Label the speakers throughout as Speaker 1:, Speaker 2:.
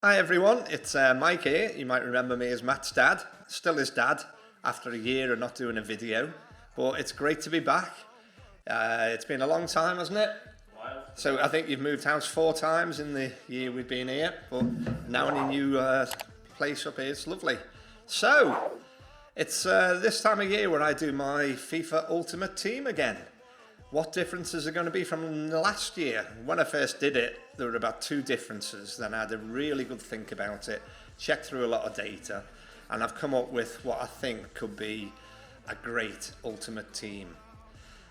Speaker 1: Hi everyone, it's Mike here. You might remember me as Matt's dad. Still his dad after a year of not doing a video, but it's great to be back. It's been a long time, hasn't it? So I think you've moved house 4 times in the year we've been here, but now in a new place up here, it's lovely. So, it's this time of year where I do my FIFA Ultimate Team again. What differences are going to be from last year? When I first did it, there were about 2 differences. Then I had a really good think about it, checked through a lot of data, and I've come up with what I think could be a great Ultimate Team.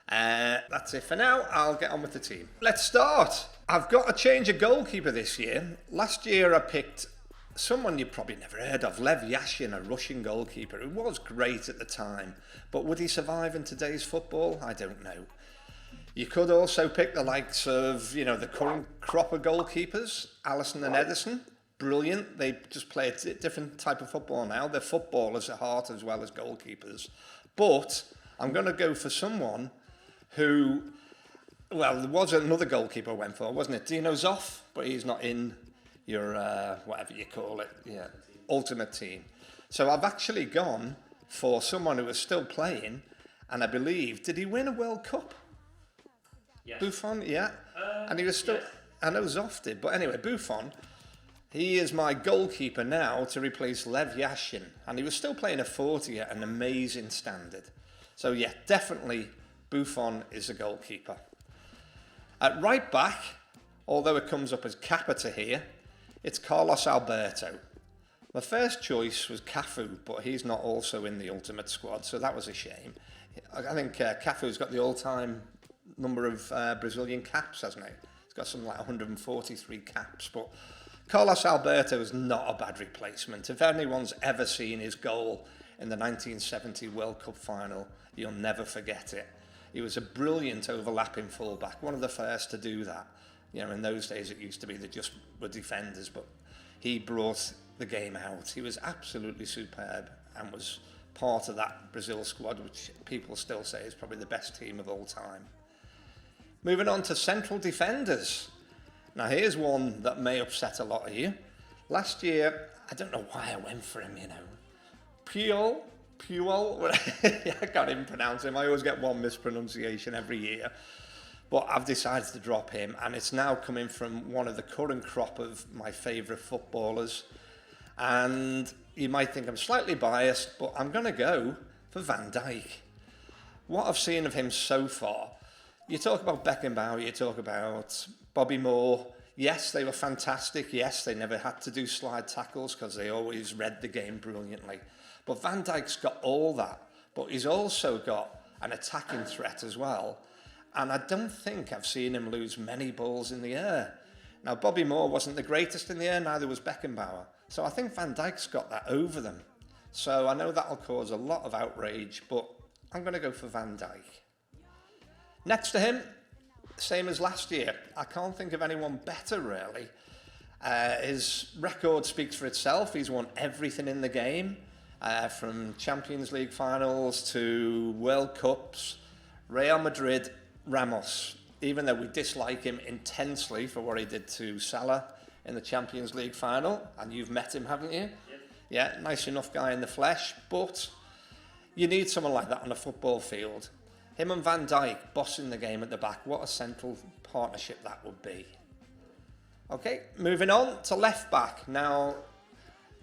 Speaker 1: That's it for now. I'll get on with the team. Let's start. I've got to change a goalkeeper this year. Last year I picked someone you've probably never heard of, Lev Yashin, a Russian goalkeeper who was great at the time, but would he survive in today's football? I don't know. You could also pick the likes of, the current crop of goalkeepers, Alisson and Ederson. Brilliant. They just play a different type of football now. They're footballers at heart as well as goalkeepers. But I'm going to go for someone who, well, there was another goalkeeper I went for, wasn't it? Dino Zoff, but he's not in your, whatever you call it, Ultimate Team. So I've actually gone for someone who is still playing, and I believe, did he win a World Cup? Yes. Buffon, yeah. And he was still, yes. I know Zoff did, but anyway, Buffon, he is my goalkeeper now to replace Lev Yashin, and he was still playing a 40 at an amazing standard. So yeah, definitely Buffon is a goalkeeper. At right back, although it comes up as Capita here, it's Carlos Alberto. My first choice was CAFU, but he's not also in the Ultimate Squad, so that was a shame. I think CAFU's got the all-time number of Brazilian caps, hasn't he? He's got something like 143 caps, but Carlos Alberto is not a bad replacement. If anyone's ever seen his goal in the 1970 World Cup final, you'll never forget it. He was a brilliant overlapping fullback, one of the first to do that. In those days it used to be they just were defenders, but he brought the game out. He was absolutely superb and was part of that Brazil squad, which people still say is probably the best team of all time. Moving on to central defenders. Now here's one that may upset a lot of you. Last year, I don't know why I went for him, Puyol, I can't even pronounce him. I always get one mispronunciation every year. But I've decided to drop him, and it's now coming from one of the current crop of my favourite footballers. And you might think I'm slightly biased, but I'm going to go for Van Dijk. What I've seen of him so far, you talk about Beckenbauer, you talk about Bobby Moore. Yes, they were fantastic. Yes, they never had to do slide tackles because they always read the game brilliantly. But Van Dijk's got all that, but he's also got an attacking threat as well. And I don't think I've seen him lose many balls in the air. Now, Bobby Moore wasn't the greatest in the air, neither was Beckenbauer. So I think Van Dijk's got that over them. So I know that'll cause a lot of outrage, but I'm going to go for Van Dijk. Next to him, same as last year. I can't think of anyone better, really. His record speaks for itself. He's won everything in the game, from Champions League finals to World Cups. Real Madrid, Ramos. Even though we dislike him intensely for what he did to Salah in the Champions League final, and you've met him, haven't you? Yep. Yeah, nice enough guy in the flesh, but you need someone like that on a football field. Him and Van Dijk bossing the game at the back, what a central partnership that would be. Okay, moving on to left back. Now,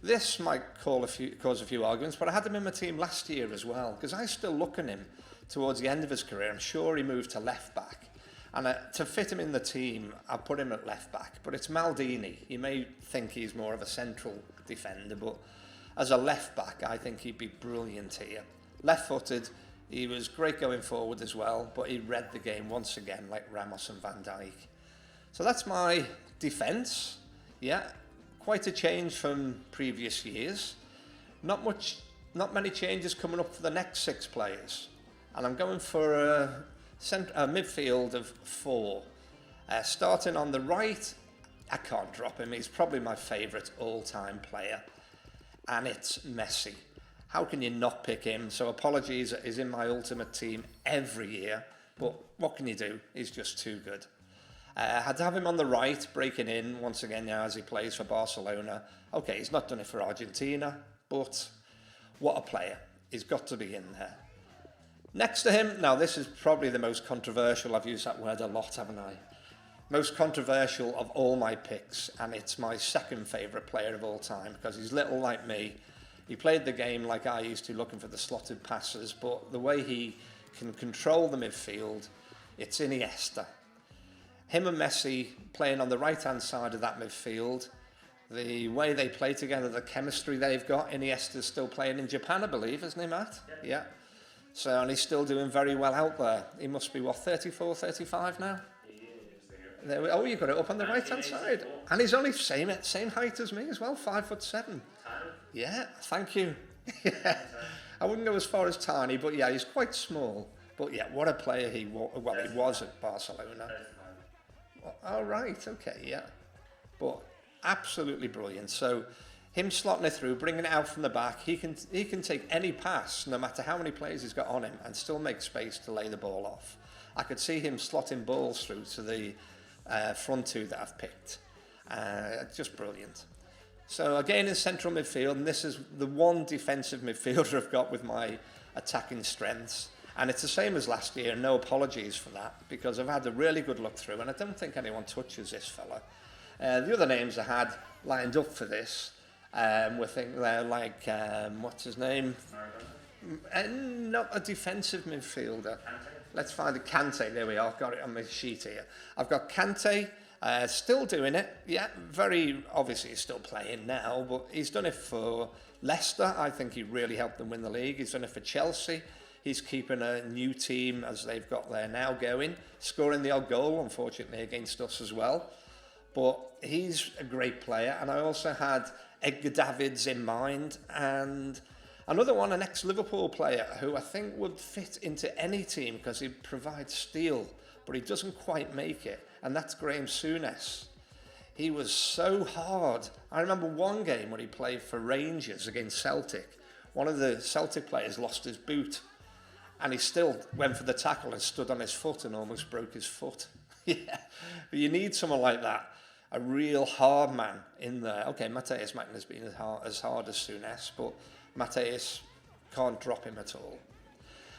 Speaker 1: this might cause a few arguments, but I had him in my team last year as well, because I still look at him towards the end of his career. I'm sure he moved to left back. And to fit him in the team, I put him at left back, but it's Maldini. You may think he's more of a central defender, but as a left back, I think he'd be brilliant here. Left-footed, he was great going forward as well, but he read the game once again like Ramos and Van Dijk. So that's my defence. Yeah, quite a change from previous years. Not many changes coming up for the next 6 players. And I'm going for a midfield of 4. Starting on the right, I can't drop him. He's probably my favourite all-time player. And it's Messi. How can you not pick him? So apologies, he's in my ultimate team every year. But what can you do? He's just too good. Had to have him on the right, breaking in once again now as he plays for Barcelona. Okay, he's not done it for Argentina, but what a player. He's got to be in there. Next to him, now this is probably the most controversial. I've used that word a lot, haven't I? Most controversial of all my picks, and it's my second favourite player of all time because he's little like me. He played the game like I used to, looking for the slotted passes, but the way he can control the midfield, it's Iniesta. Him and Messi playing on the right-hand side of that midfield, the way they play together, the chemistry they've got. Iniesta's still playing in Japan, I believe, isn't he, Matt? Yeah. So, and he's still doing very well out there. He must be, what, 34, 35 now? There we, oh, you've got it up on the right-hand side. And he's only same height as me as well, 5'7". Yeah, thank you. Yeah. I wouldn't go as far as tiny, but yeah, he's quite small. But yeah, what a player he was at Barcelona. Oh, right, okay, yeah. But absolutely brilliant. So him slotting it through, bringing it out from the back, he can take any pass, no matter how many players he's got on him, and still make space to lay the ball off. I could see him slotting balls through to the front two that I've picked. Just brilliant. So again in central midfield, and this is the one defensive midfielder I've got with my attacking strengths. And it's the same as last year, no apologies for that, because I've had a really good look through, and I don't think anyone touches this fella. The other names I had lined up for this were things like, what's his name? Not a defensive midfielder. Let's find the Kante. There we are. Got it on my sheet here. I've got Kante, still doing it. Yeah, very obviously he's still playing now, but he's done it for Leicester. I think he really helped them win the league. He's done it for Chelsea. He's keeping a new team as they've got there now going, scoring the odd goal, unfortunately, against us as well. But he's a great player. And I also had Edgar Davids in mind, and another one, an ex-Liverpool player who I think would fit into any team because he provides steel, but he doesn't quite make it. And that's Graham Souness. He was so hard. I remember one game when he played for Rangers against Celtic. One of the Celtic players lost his boot, and he still went for the tackle and stood on his foot and almost broke his foot. Yeah, but you need someone like that, a real hard man in there. Okay, Matthias Martin has been as hard as Souness, but Matthias can't drop him at all.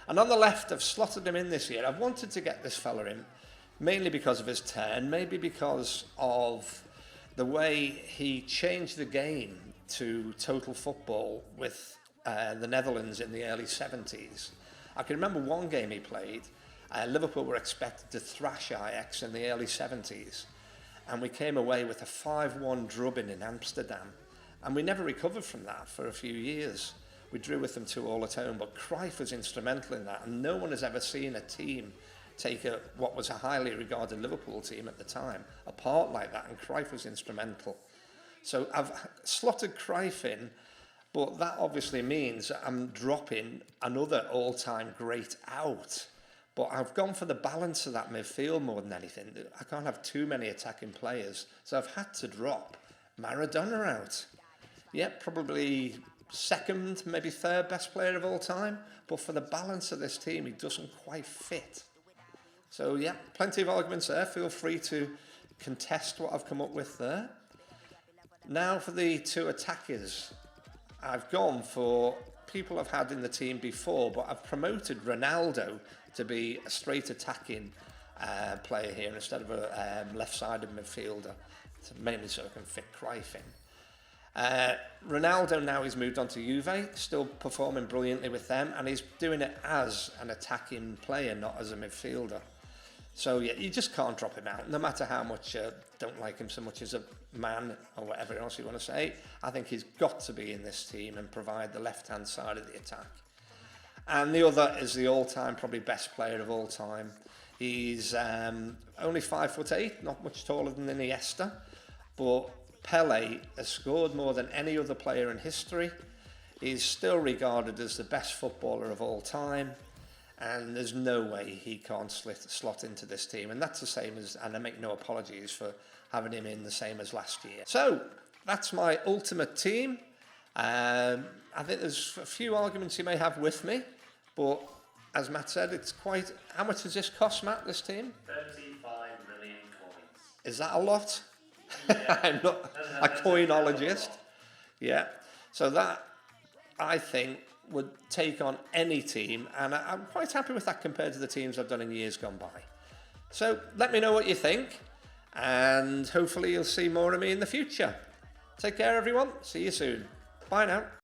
Speaker 1: And on the left, I've slotted him in this year. I've wanted to get this fella in, mainly because of his turn, maybe because of the way he changed the game to total football with the Netherlands in the early 70s. I can remember one game he played. Liverpool were expected to thrash Ajax in the early 70s, and we came away with a 5-1 drubbing in Amsterdam, and we never recovered from that for a few years. We drew with them 2-2 at home, but Cruyff was instrumental in that, and no one has ever seen a team take what was a highly regarded Liverpool team at the time apart like that, and Cruyff was instrumental. So I've slotted Cruyff in, but that obviously means I'm dropping another all-time great out. But I've gone for the balance of that midfield more than anything. I can't have too many attacking players, so I've had to drop Maradona out. Yeah, probably second, maybe third best player of all time, but for the balance of this team, he doesn't quite fit. So yeah, plenty of arguments there. Feel free to contest what I've come up with there. Now for the two attackers. I've gone for people I've had in the team before, but I've promoted Ronaldo to be a straight attacking player here instead of a left-sided midfielder, mainly so I can fit Cruyff in. Ronaldo now he's moved on to Juve, still performing brilliantly with them, and he's doing it as an attacking player, not as a midfielder. So yeah, you just can't drop him out, no matter how much don't like him so much as a man or whatever else you want to say. I think he's got to be in this team and provide the left-hand side of the attack. And the other is the all-time, probably best player of all time. He's only 5'8", not much taller than Iniesta, but Pele has scored more than any other player in history. He's still regarded as the best footballer of all time, and there's no way he can't slot into this team. And that's the same as, and I make no apologies for having him in the same as last year. So that's my ultimate team. I think there's a few arguments you may have with me, but as Matt said, it's quite... How much does this cost, Matt, this team?
Speaker 2: 35 million coins.
Speaker 1: Is that a lot? I'm not a coinologist. Yeah. So that, I think, would take on any team, and I'm quite happy with that compared to the teams I've done in years gone by. So let me know what you think, and hopefully you'll see more of me in the future. Take care, everyone. See you soon. Bye now.